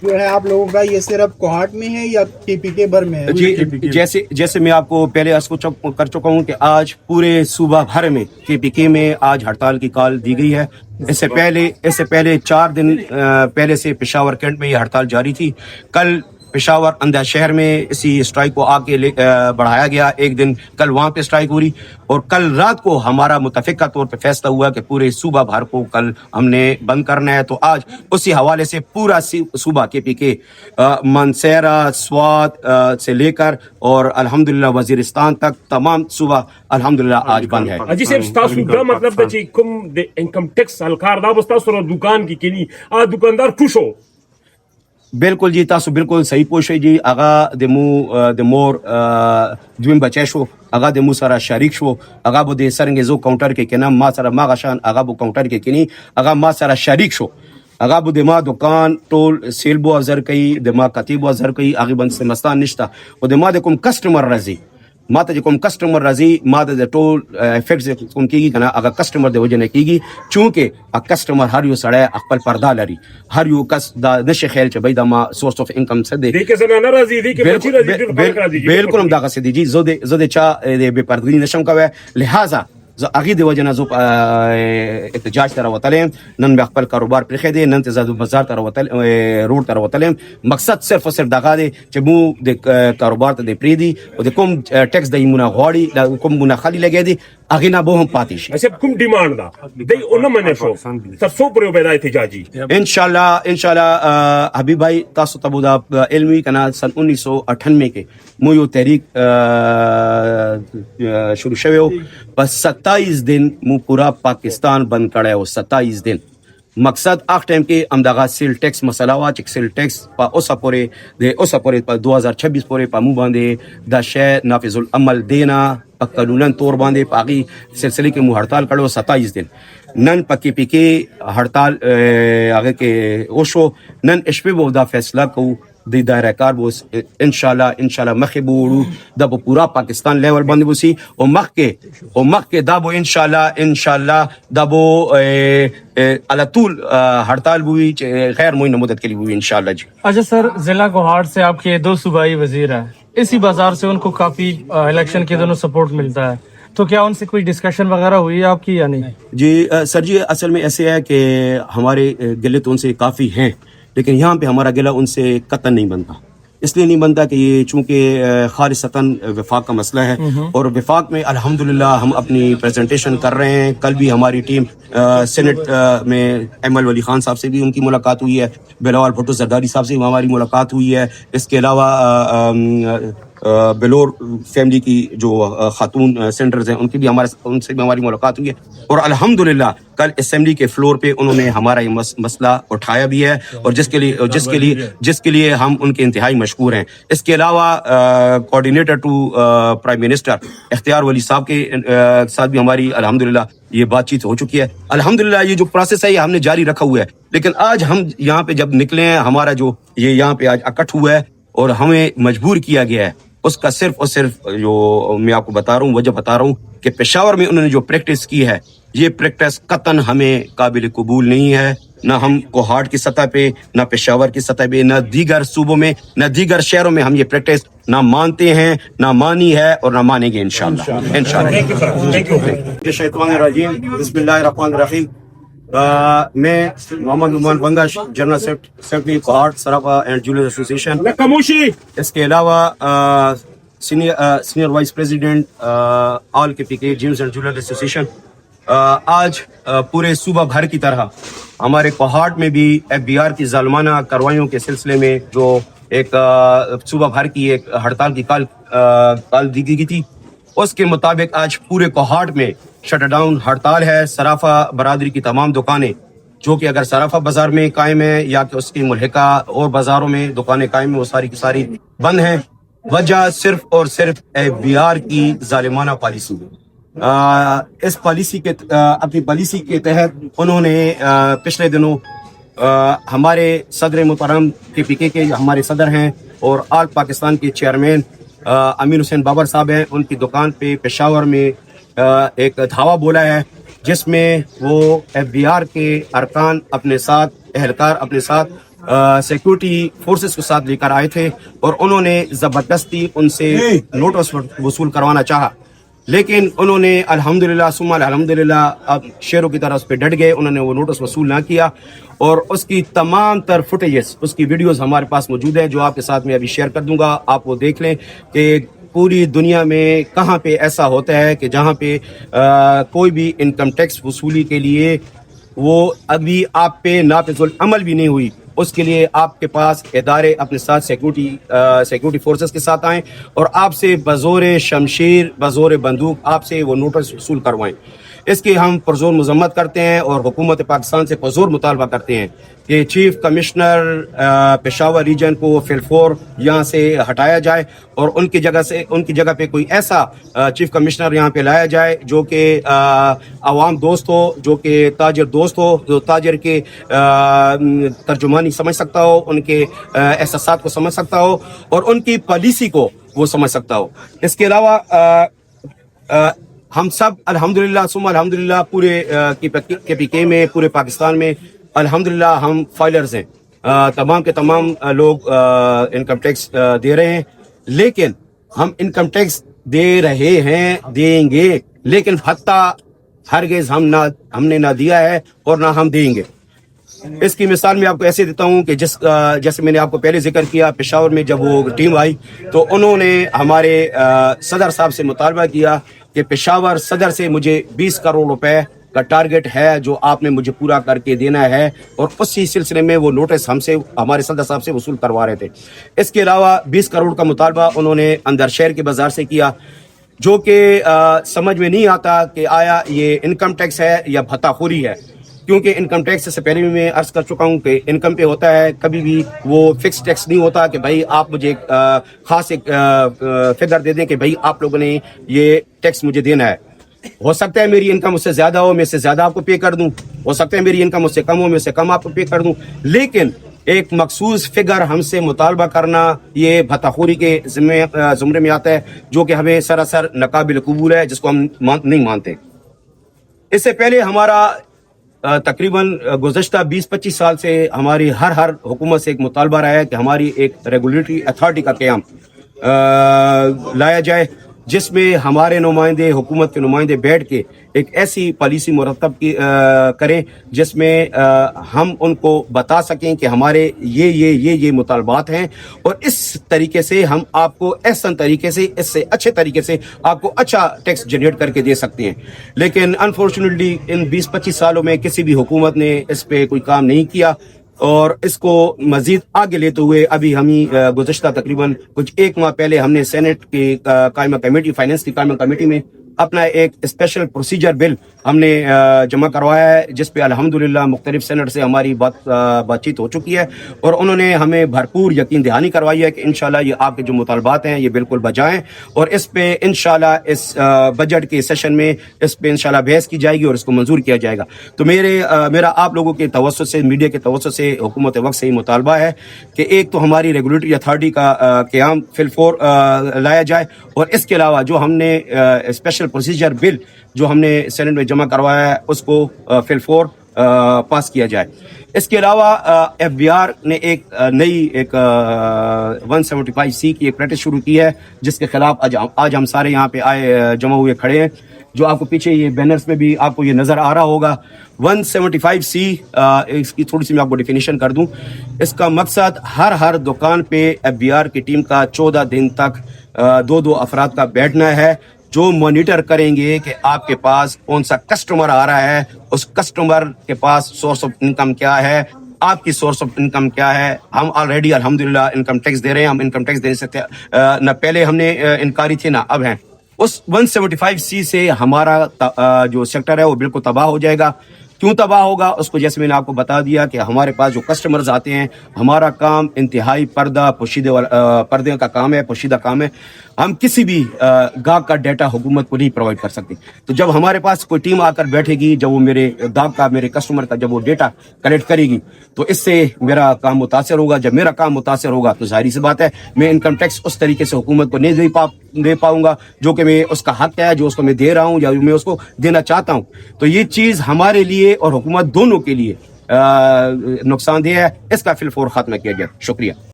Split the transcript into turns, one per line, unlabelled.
جو ہے آپ لوگوں کا یہ صرف کوہاٹ میں ہے یا KPK بھر میں ہے؟
جی جیسے میں آپ کو پہلے کر چکا ہوں کہ آج پورے صوبہ بھر میں KPK میں آج ہڑتال کی کال دی گئی ہے. اس سے پہلے 4 دن پہلے سے پشاور کینٹ میں یہ ہڑتال جاری تھی. کل پشاور اندھا شہر میں اسی اسٹرائک کو آگے بڑھایا گیا. ایک دن کل وہاں پہ اسٹرائک ہوئی اور کل رات کو ہمارا متفقہ طور پہ فیصلہ ہوا کہ پورے صوبہ بھر کو کل ہم نے بند کرنا ہے. تو آج اسی حوالے سے پورا صوبہ KPK منسیرہ سوات سے لے کر اور الحمدللہ وزیرستان تک تمام صوبہ الحمدللہ آج بند ہے.
اجی صاحب تاسو دا مطلب د چې کوم د انکم ټیکس الکار دا بس تاسو دکان کی کینی دکاندار خوش ہو.
بالکل جی تاسو بالکل صحیح پوښی جی. هغه د مور دویم بچی شو، هغه د مو سره شریک شو، هغه به د سرنګ زو کاونټر کې کنه ما سره ما غشان هغه به کاونټر کې کینی، هغه ما سره شریک شو، هغه به د ما دکان ټول سیل بو ازر کوي، د ما کتیب ازر کوي، هغه بن سمستان نشته او د ما د کوم کسٹمر راځي ما ته کوم کسٹمر راځي ما د ټول افیکټس کوم کیږي کنه هغه کسٹمر د وجه نه کیږي چونکه ا کسٹمر هر یو سړی خپل پردا لري، هر یو کس دا نشه خیال چې بيد ما سورس اف انکم څه دی
دې کې زنانه راځي دې کې بچی راځي
بالکل هم دا غسه دی جی زه د چا د بے پردګي نشم کوي. لہذا زه هغه د وجه نه زو احتجاج تر وتلم، نن به خپل کاروبار پرې خېدې، نن ته زادو بازار تر وتل روډ تر وتلم. مقصد صرف او صرف دغه دی چې مو د کاروبار ته د پری دی او د کوم ټیکس د ایمونه غواړي د کوم مونه خالي لګې دی هغه نه به هم پاتې شي.
اچھا کوم ډیماند دا دې اونم نه شو تر څو پرې پیدا احتجاجي
ان شاء الله حبیب بھائی تاسو ته بودا علمي کنا سن 1998 کې مو یو تحریک شروع شوه بس 27 دن مو پورا پاکستان بند کړه او 27 دن. مقصد اخ ټایم کې امداغه سیل ټیکس مسله وا چې سیل ټیکس په اوسه پورې په 2026 پورې په مو باندې دا شی نافذ العمل دینا په قانونن تور باندې پاغي سلسله کې مو ہڑتال کړو 27 دن. نن په KPK ہڑتال هغه کې اوشو نن شپه به دا فیصله کو د دایره کار بوس ان شاء الله مخه بوړو د پورا پاکستان لیول باندې بوسی او مخه دا بو ان شاء الله دا بو على طول ہڑتال ہوئی غیر معین مدت کے لیے ہوئی ان شاء اللہ جی.
اچھا سر، ضلع کوہاٹ سے آپ کے 2 صوبائی وزیر ہیں، اسی بازار سے ان کو کافی الیکشن کے دونوں سپورٹ ملتا ہے، تو کیا ان سے کوئی ڈسکشن وغیرہ ہوئی ہے آپ کی یا نہیں؟
جی سر جی اصل میں ایسے ہے کہ ہمارے گلے تو ان سے کافی ہیں لیکن یہاں پہ ہمارا گلہ ان سے قطعا نہیں بنتا. اس لیے نہیں بنتا کہ یہ چونکہ خالصتاً وفاق کا مسئلہ ہے اور وفاق میں الحمدللہ ہم اپنی پریزنٹیشن کر رہے ہیں. کل بھی ہماری ٹیم سینٹ میں ایم ایل ولی خان صاحب سے بھی ان کی ملاقات ہوئی ہے، بلاول بھٹو زرداری صاحب سے ہماری ملاقات ہوئی ہے. اس کے علاوہ بلور فیملی کی جو خاتون سینٹرز ہیں ان کی بھی ان سے بھی ہماری ملاقات ہوئی ہے اور الحمدللہ کل اسمبلی کے فلور پہ انہوں نے ہمارا یہ مسئلہ اٹھایا بھی ہے اور جس کے لیے ہم ان کے انتہائی مشکور ہیں. اس کے علاوہ کوآرڈینیٹر ٹو پرائم منسٹر اختیار ولی صاحب کے ساتھ بھی ہماری الحمدللہ یہ بات چیت ہو چکی ہے. الحمدللہ یہ جو پروسیس ہے یہ ہم نے جاری رکھا ہوا ہے لیکن آج ہم یہاں پہ جب نکلے ہیں ہمارا جو یہ یہاں پہ آج اکٹھ ہوا ہے اور ہمیں مجبور کیا گیا ہے اس کا صرف اور صرف جو میں آپ کو بتا رہا ہوں وجہ بتا رہا ہوں کہ پشاور میں انہوں نے جو پریکٹس کی ہے یہ پریکٹس قطعاً ہمیں قابل قبول نہیں ہے. نہ ہم کوہاٹ کی سطح پہ، نہ پشاور کی سطح پہ، نہ دیگر صوبوں میں، نہ دیگر شہروں میں ہم یہ پریکٹس نہ مانتے ہیں، نہ مانی ہے اور نہ مانیں گے انشاءاللہ. شیطان الرجیم بسم اللہ الرحمن الرحیم. میں محمد عمان بنگش جنرل سیکرٹری کوہاٹ سراپا اینڈ جولر ایسوسیشن، اس کے علاوہ senior vice president all KPK gems and jeweller association. آج پورے صوبہ بھر کی طرح ہمارے کوہاٹ میں بھی FBR کی ظالمانہ کارروائیوں کے سلسلے میں جو ایک صوبہ بھر کی ایک ہڑتال کی کال دی گئی تھی اس کے مطابق آج پورے کوہاٹ میں شٹ ڈاؤن ہڑتال ہے. صرافہ برادری کی تمام دکانیں جو کہ اگر صرافہ بازار میں قائم ہے یا کہ اس کی ملحقہ اور بازاروں میں دکانیں قائم ہیں وہ ساری کی ساری بند ہیں. وجہ صرف اور صرف FBR کی ظالمانہ پالیسی ہے. اس پالیسی کے اپنی پالیسی کے تحت انہوں نے پچھلے دنوں ہمارے صدر محترم KPK کے ہمارے صدر ہیں اور آل پاکستان کے چیئرمین امین حسین بابر صاحب ہیں، ان کی دکان پہ پشاور میں ایک دھاوا بولا ہے جس میں وہ FBR کے ارکان اپنے ساتھ، اہلکار اپنے ساتھ सिक्योरिटी फोर्सेस के साथ लेकर आए थे और उन्होंने ज़बरदस्ती उनसे नोटिस वसूल करवाना चाहा, लेकिन उन्होंने अल्हम्दुलिल्लाह सुम्मा अल्हम्दुलिल्लाह अब शेरों की तरह उस पर डट गए। उन्होंने वो नोटिस वसूल ना किया और उसकी तमाम तर फुटेजेस, उसकी वीडियोस हमारे पास मौजूद हैं, जो आपके साथ मैं अभी शेयर कर दूंगा। आप वो देख लें कि पूरी दुनिया में कहाँ पे ऐसा होता है कि जहाँ पे कोई भी इनकम टैक्स वसूली के लिए वो अभी आप पे नाफिजुल अमल भी नहीं हुई, उसके लिए आपके पास इदारे अपने साथ सिक्योरिटी फोर्सेस के साथ आएँ और आपसे बज़ोर शमशीर बज़ोर बंदूक आपसे वो नोटिस वसूल करवाएं। इसकी हम पुरजोर मजम्मत करते हैं और हुकूमत पाकिस्तान से पुरजोर मुतालबा करते हैं कि चीफ कमिश्नर पेशावर रीजन को फिलफोर यहाँ से हटाया जाए और उनकी जगह पे कोई ऐसा चीफ कमिश्नर यहाँ पे लाया जाए जो कि आवाम दोस्त हो, जो कि ताजिर दोस्त हो, जो ताजिर के तर्जुमानी समझ सकता हो, उनके एहसासात को समझ सकता हो और उनकी पॉलिसी को वो समझ सकता हो। इसके अलावा हम सब अल्हम्दुलिल्लाह सुम्मा अल्हम्दुलिल्लाह पूरे KPK में, पूरे पाकिस्तान में अल्हम्दुलिल्लाह हम फाइलर्स हैं। तमाम के तमाम लोग इनकम टैक्स दे रहे हैं, लेकिन हम इनकम टैक्स दे रहे हैं, देंगे, लेकिन हत्ता हरगिज़ हमने ना दिया है और ना हम देंगे। इसकी मिसाल मैं आपको ऐसे देता हूँ कि जैसे मैंने आपको पहले जिक्र किया, पेशावर में जब वो टीम आई तो उन्होंने हमारे सदर साहब से मुतालबा किया कि पेशावर सदर से मुझे 20 करोड़ रुपए का टारगेट है जो आपने मुझे पूरा करके देना है, और उसी सिलसिले में वो नोटिस हमसे हमारे सदर साहब से वसूल करवा रहे थे। इसके अलावा 20 करोड़ का मुतालबा उन्होंने अंदर शहर के बाजार से किया, जो कि समझ में नहीं आता कि आया ये इनकम टैक्स है या भत्ताखोरी है, क्योंकि इनकम टैक्स से पहले भी मैं अर्ज कर चुका हूँ कि इनकम पे होता है, कभी भी वो फिक्स टैक्स नहीं होता कि भाई आप मुझे खास एक फिगर दे दें कि भाई आप लोगों ने ये टैक्स मुझे देना है। हो सकता है मेरी इनकम उससे ज़्यादा हो, मैं इससे ज़्यादा आपको पे कर दूँ, हो सकता है मेरी इनकम उससे कम हो, मैं उससे कम आपको पे कर दूँ, लेकिन एक मखसूस फिगर हमसे मुतालबा करना ये भत्ताखोरी के ज़ुमरे में आता है, जो कि हमें सरासर नाकाबिल कबूल है, जिसको हम नहीं मानते। इससे पहले हमारा तकरीबन गुज़श्ता 20-25 साल से हमारी हर हुकूमत से एक मुतालबा रहा है कि हमारी एक रेगुलेटरी अथॉरिटी का क़याम लाया जाए, जिसमें हमारे नुमाइंदे, हुकूमत के नुमाइंदे बैठ के एक ऐसी पॉलिसी मुरतब करें जिसमें हम उनको बता सकें कि हमारे ये मुतालबात हैं और इस तरीके से हम आपको एहसन तरीके से, इससे अच्छे तरीके से आपको अच्छा टैक्स जनरेट करके दे सकते हैं। लेकिन अनफॉर्चुनेटली इन 20-25 सालों में किसी भी हुकूमत ने इस पे कोई काम नहीं किया और इसको मजीद आगे लेते हुए अभी हम ही गुज़श्ता तकरीबन कुछ 1 माह पहले हमने सेनेट की कायमा कमेटी, फाइनेंस की कायमा कमेटी में अपना एक स्पेशल प्रोसीजर बिल हमने जमा करवाया है, जिस पे अल्हम्दुलिल्लाह मुख्तलिफ सेनेट से हमारी बातचीत हो चुकी है और उन्होंने हमें भरपूर यकीन दहानी करवाई है कि इंशाल्लाह ये आपके जो मुतालबात हैं ये बिल्कुल बजाएं और इस पे इंशाल्लाह इस बजट के सेशन में इस पे इंशाल्लाह बहस की जाएगी और इसको मंजूर किया जाएगा। तो मेरा आप लोगों के तवस्सुत से, मीडिया के तवस्सुत से हुकूमत वक्त से ही मुतालबा है कि एक तो हमारी रेगुलेटरी अथॉरिटी का क़याम फिलफोर लाया जाए और इसके अलावा जो हमने स्पेशल प्रोसीजर बिल जो हमने सेनेट में जमा करवाया है उसको फिलफोर पास किया जाए। इसके अलावा FBR ने एक नई 175C की एक प्रैक्टिस शुरू की है, जिसके खिलाफ आज हम सारे यहाँ पे आए जमा हुए खड़े हैं, जो आपको पीछे ये बैनर्स में भी आपको ये नज़र आ रहा होगा। 175C इसकी थोड़ी सी मैं आपको डिफिनीशन कर दूं। इसका मकसद हर दुकान पे FBR की टीम का 14 दिन तक 2 अफराद का बैठना है, जो मॉनिटर करेंगे कि आपके पास कौन सा कस्टमर आ रहा है, उस कस्टमर के पास सोर्स ऑफ इनकम क्या है, आपकी सोर्स ऑफ इनकम क्या है। हम ऑलरेडी अल्हम्दुलिल्लाह इनकम टैक्स दे रहे हैं, हम इनकम टैक्स देने से न पहले हमने इनकारी थी ना अब हैं। उस 175C से हमारा जो सेक्टर है वो बिल्कुल तबाह हो जाएगा। क्यों तबाह होगा उसको जैसे मैंने आपको बता दिया कि हमारे पास जो कस्टमर्स आते हैं, हमारा काम इंतहाई पर्दे का काम है, पोशीदा काम है। हम किसी भी गाहक का डाटा हुकूमत को नहीं प्रोवाइड कर सकते। तो जब हमारे पास कोई टीम आकर बैठेगी, जब वो मेरे गाहक का, मेरे कस्टमर का जब वो डेटा कलेक्ट करेगी, तो इससे मेरा काम मुतासर होगा। जब मेरा काम मुतासर होगा तो जाहिर सी बात है मैं इनकम टैक्स उस तरीके से हुकूमत को नहीं दे पाऊंगा जो कि मैं उसका हक है, जो उसको मैं दे रहा हूँ या मैं उसको देना चाहता हूँ। तो ये चीज़ हमारे लिए और हुकूमत दोनों के लिए نقصان دہ ہے اس کا فی الفور خاتمہ کیا جائے. شکریہ.